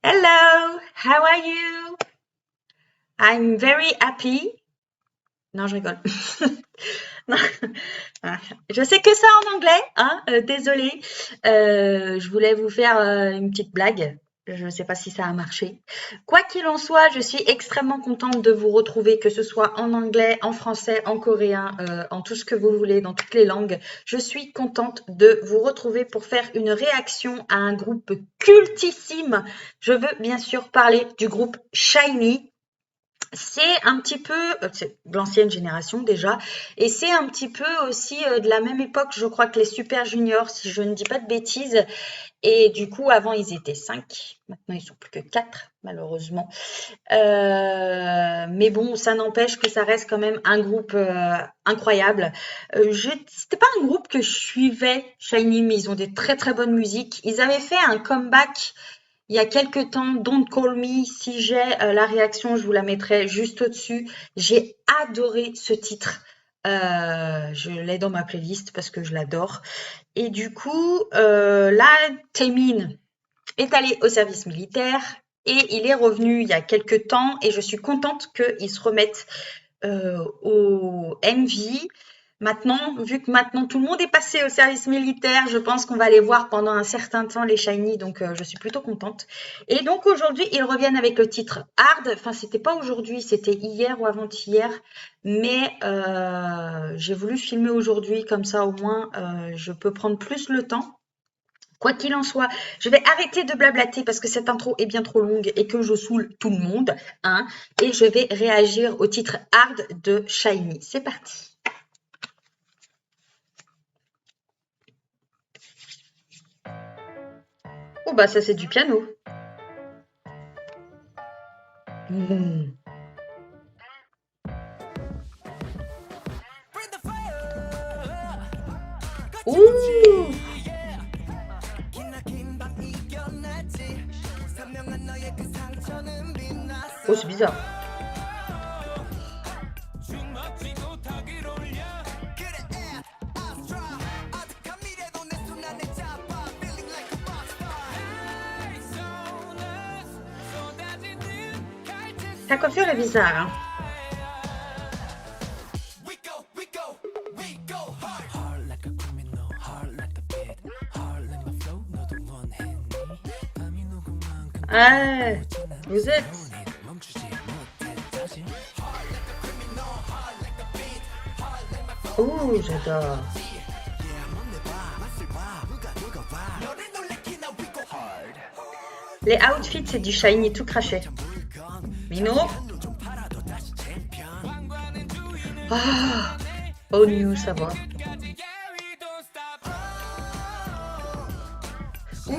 Hello, how are you? I'm very happy. Non, je rigole. Non. Ah, je sais que ça en anglais, hein, désolée. Je voulais vous faire une petite blague. Je ne sais pas si ça a marché. Quoi qu'il en soit, je suis extrêmement contente de vous retrouver, que ce soit en anglais, en français, en coréen, en tout ce que vous voulez, dans toutes les langues. Je suis contente de vous retrouver pour faire une réaction à un groupe cultissime. Je veux bien sûr parler du groupe SHINee. C'est un petit peu, c'est de l'ancienne génération déjà, et c'est un petit peu aussi de la même époque, je crois, que les Super Juniors, si je ne dis pas de bêtises. Et du coup, avant, ils étaient 5, maintenant ils sont plus que 4, malheureusement. Mais bon, ça n'empêche que ça reste quand même un groupe incroyable. C'était pas un groupe que je suivais, Shiny, mais ils ont des très très bonnes musiques. Ils avaient fait un comeback il y a quelques temps, Don't Call Me. Si j'ai la réaction, je vous la mettrai juste au-dessus. J'ai adoré ce titre. Je l'ai dans ma playlist parce que je l'adore. Et du coup, là, Taemin est allé au service militaire et il est revenu il y a quelques temps et je suis contente qu'il se remette au MV. Maintenant, vu que maintenant tout le monde est passé au service militaire, je pense qu'on va les voir pendant un certain temps, les Shiny, donc je suis plutôt contente. Et donc aujourd'hui, ils reviennent avec le titre Hard. Enfin, c'était pas aujourd'hui, c'était hier ou avant-hier, mais j'ai voulu filmer aujourd'hui, comme ça au moins je peux prendre plus le temps. Quoi qu'il en soit, je vais arrêter de blablater parce que cette intro est bien trop longue et que je saoule tout le monde, hein, et je vais réagir au titre Hard de Shiny. C'est parti. Oh bah ça c'est du piano. Mmh. Ouh. Oh c'est bizarre. Ta coiffure est bizarre, hein. Ah, vous êtes. Ouh, j'adore. Les outfits, c'est du shiny tout craché. Mino. Ah, oh new, ça va. Ouh.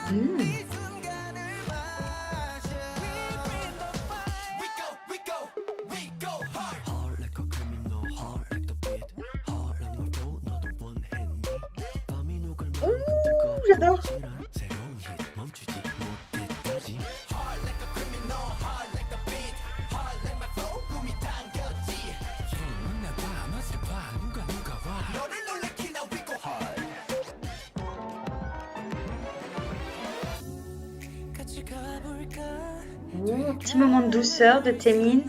Hmm. Ouh, j'adore. Ouh, petit moment de douceur de Témine.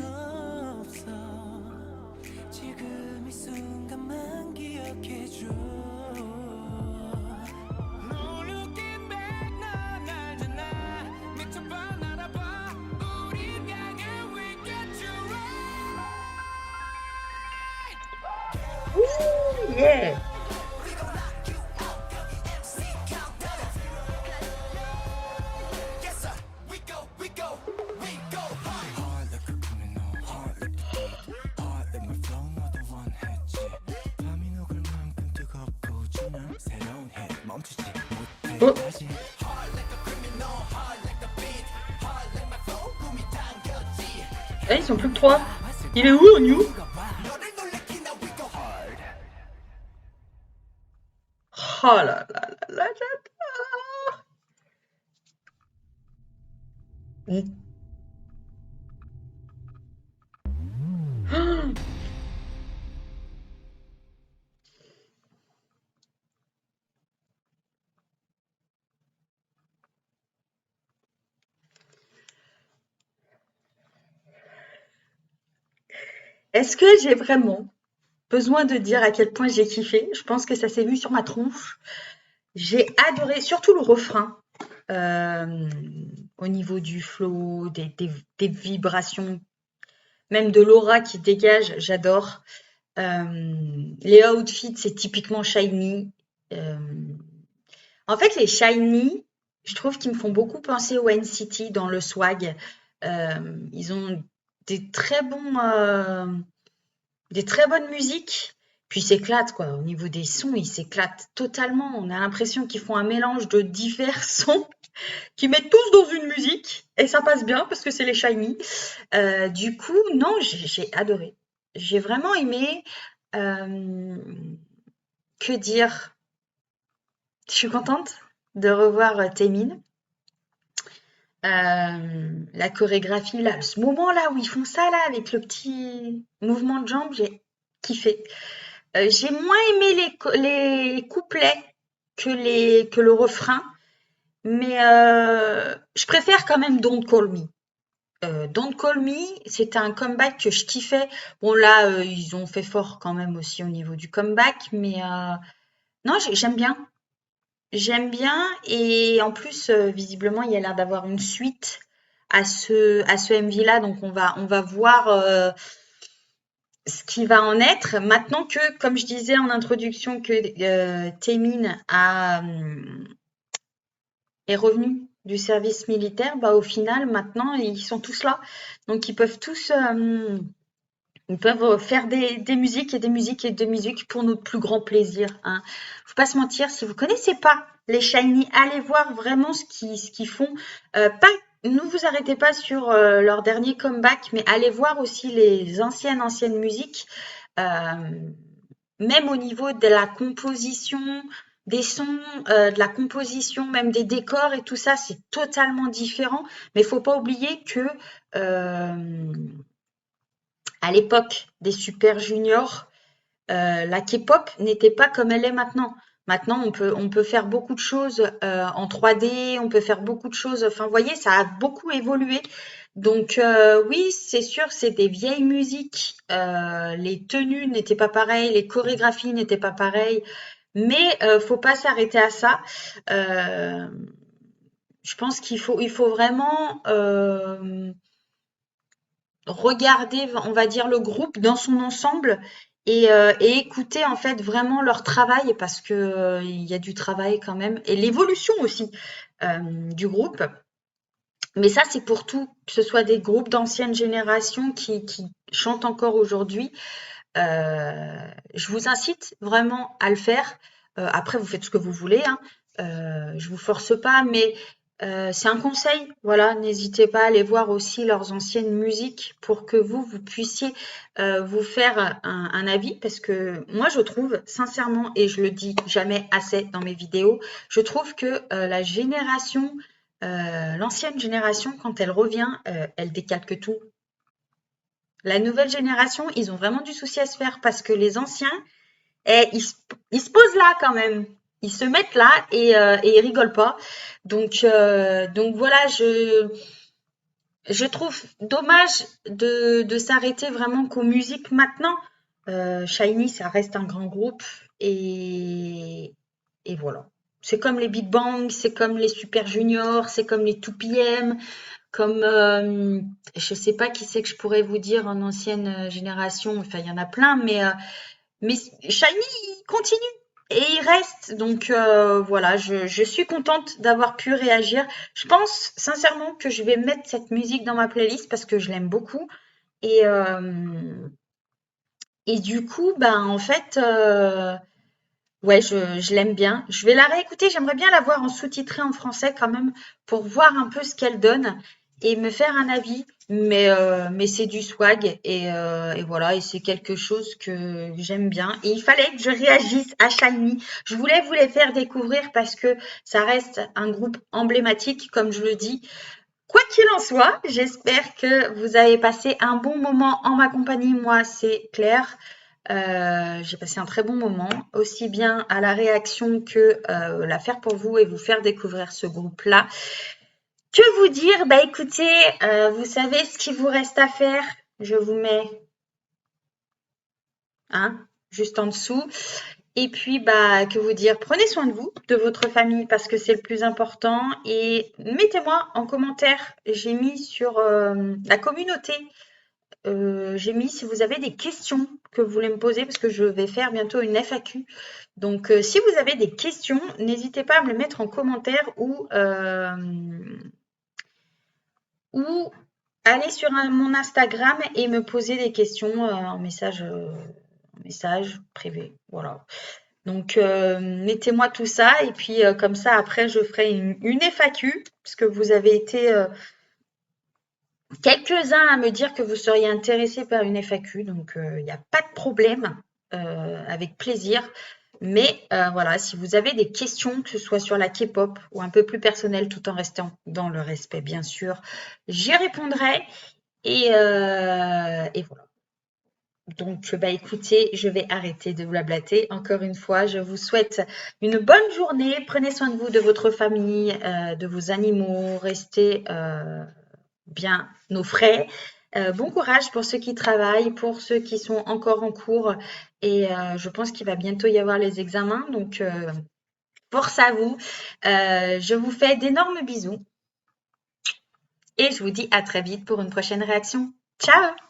Ouh, yeah. Oh, eh, ils sont plus que trois. Il est où, New? Oh là là là là, j'adore. Hmm. Est-ce que j'ai vraiment besoin de dire à quel point j'ai kiffé? Je pense que ça s'est vu sur ma tronche. J'ai adoré, surtout le refrain, euh, au niveau du flow, des vibrations, même de l'aura qui dégage, j'adore. Les outfits, c'est typiquement shiny. Euh, En fait, les shiny, je trouve qu'ils me font beaucoup penser au NCT dans le swag. Ils ont des très bons, des très bonnes musiques. Puis ils s'éclatent, quoi. Au niveau des sons, ils s'éclatent totalement. On a l'impression qu'ils font un mélange de divers sons qu'ils mettent tous dans une musique. Et ça passe bien parce que c'est les shiny. Du coup, non, j'ai adoré. J'ai vraiment aimé. Euh, que dire? Je suis contente de revoir Taemin. La chorégraphie, là, ce moment-là où ils font ça, là, avec le petit mouvement de jambe, j'ai kiffé. J'ai moins aimé les couplets que le refrain, mais je préfère quand même Don't Call Me. Don't Call Me, c'était un comeback que je kiffais. Bon, là, ils ont fait fort quand même aussi au niveau du comeback, mais non, j'aime bien. J'aime bien et en plus, visiblement, il y a l'air d'avoir une suite à ce MV-là, donc on va voir ce qui va en être. Maintenant que, comme je disais en introduction, que Taemin est revenu du service militaire, bah, au final, maintenant, ils sont tous là. Donc, ils peuvent faire des musiques et des musiques et des musiques pour notre plus grand plaisir, hein. Faut pas se mentir, si vous connaissez pas les Shiny, allez voir vraiment ce qu'ils font. Pas, ne vous arrêtez pas sur leur dernier comeback, mais allez voir aussi les anciennes musiques. Euh, Même au niveau de la composition, des sons, de la composition, même des décors et tout ça, c'est totalement différent. Mais il faut pas oublier que euh, à l'époque des Super Juniors, la K-pop n'était pas comme elle est maintenant. Maintenant, on peut faire beaucoup de choses en 3D, on peut faire beaucoup de choses. Enfin, vous voyez, ça a beaucoup évolué. Donc, oui, c'est sûr, c'est des vieilles musiques. Les tenues n'étaient pas pareilles, les chorégraphies n'étaient pas pareilles. Mais faut pas s'arrêter à ça. Euh, je pense il faut vraiment regarder, on va dire, le groupe dans son ensemble et écouter en fait vraiment leur travail parce que il y a du travail quand même et l'évolution aussi du groupe. Mais ça, c'est pour tout, que ce soit des groupes d'ancienne génération qui chantent encore aujourd'hui. Je vous incite vraiment à le faire. Après, vous faites ce que vous voulez, hein. Je vous force pas, mais c'est un conseil. Voilà, n'hésitez pas à aller voir aussi leurs anciennes musiques pour que vous puissiez vous faire un avis. Parce que moi, je trouve sincèrement, et je le dis jamais assez dans mes vidéos, je trouve que l'ancienne génération, quand elle revient, elle décalque tout. La nouvelle génération, ils ont vraiment du souci à se faire parce que les anciens, ils se posent là quand même. Ils se mettent là et ils rigolent pas. Donc voilà, je trouve dommage de s'arrêter vraiment qu'aux musiques maintenant. Shiny, ça reste un grand groupe et voilà. C'est comme les Big Bang, c'est comme les Super Juniors, c'est comme les 2PM, comme je sais pas qui c'est que je pourrais vous dire en ancienne génération. Enfin, il y en a plein, mais Shiny, il continue et il reste. Donc voilà, je suis contente d'avoir pu réagir. Je pense sincèrement que je vais mettre cette musique dans ma playlist parce que je l'aime beaucoup. Et, euh, et du coup, ben en fait, ouais, je l'aime bien. Je vais la réécouter. J'aimerais bien la voir en sous-titré en français quand même pour voir un peu ce qu'elle donne et me faire un avis. Mais c'est du swag et voilà, et c'est quelque chose que j'aime bien. Et il fallait que je réagisse à Shiny. Je voulais vous les faire découvrir parce que ça reste un groupe emblématique, comme je le dis. Quoi qu'il en soit, j'espère que vous avez passé un bon moment en ma compagnie. Moi, c'est clair. J'ai passé un très bon moment, aussi bien à la réaction que la faire pour vous et vous faire découvrir ce groupe-là. Que vous dire? Bah écoutez, vous savez ce qu'il vous reste à faire. Je vous mets hein, juste en dessous. Et puis, bah, que vous dire, prenez soin de vous, de votre famille, parce que c'est le plus important. Et mettez-moi en commentaire, j'ai mis sur la communauté, j'ai mis si vous avez des questions que vous voulez me poser, parce que je vais faire bientôt une FAQ. Donc, si vous avez des questions, n'hésitez pas à me les mettre en commentaire ou aller sur mon Instagram et me poser des questions en message privé. Voilà. Donc, mettez-moi tout ça et puis comme ça, après, je ferai une FAQ, puisque vous avez été quelques-uns à me dire que vous seriez intéressés par une FAQ. Donc, il n'y a pas de problème, avec plaisir. Mais voilà, si vous avez des questions, que ce soit sur la K-pop ou un peu plus personnel, tout en restant dans le respect, bien sûr, j'y répondrai. Et voilà. Donc, bah, écoutez, je vais arrêter de blablater. Encore une fois, je vous souhaite une bonne journée. Prenez soin de vous, de votre famille, de vos animaux. Restez bien au frais. Bon courage pour ceux qui travaillent, pour ceux qui sont encore en cours. Et je pense qu'il va bientôt y avoir les examens. Donc, force à vous. Je vous fais d'énormes bisous et je vous dis à très vite pour une prochaine réaction. Ciao!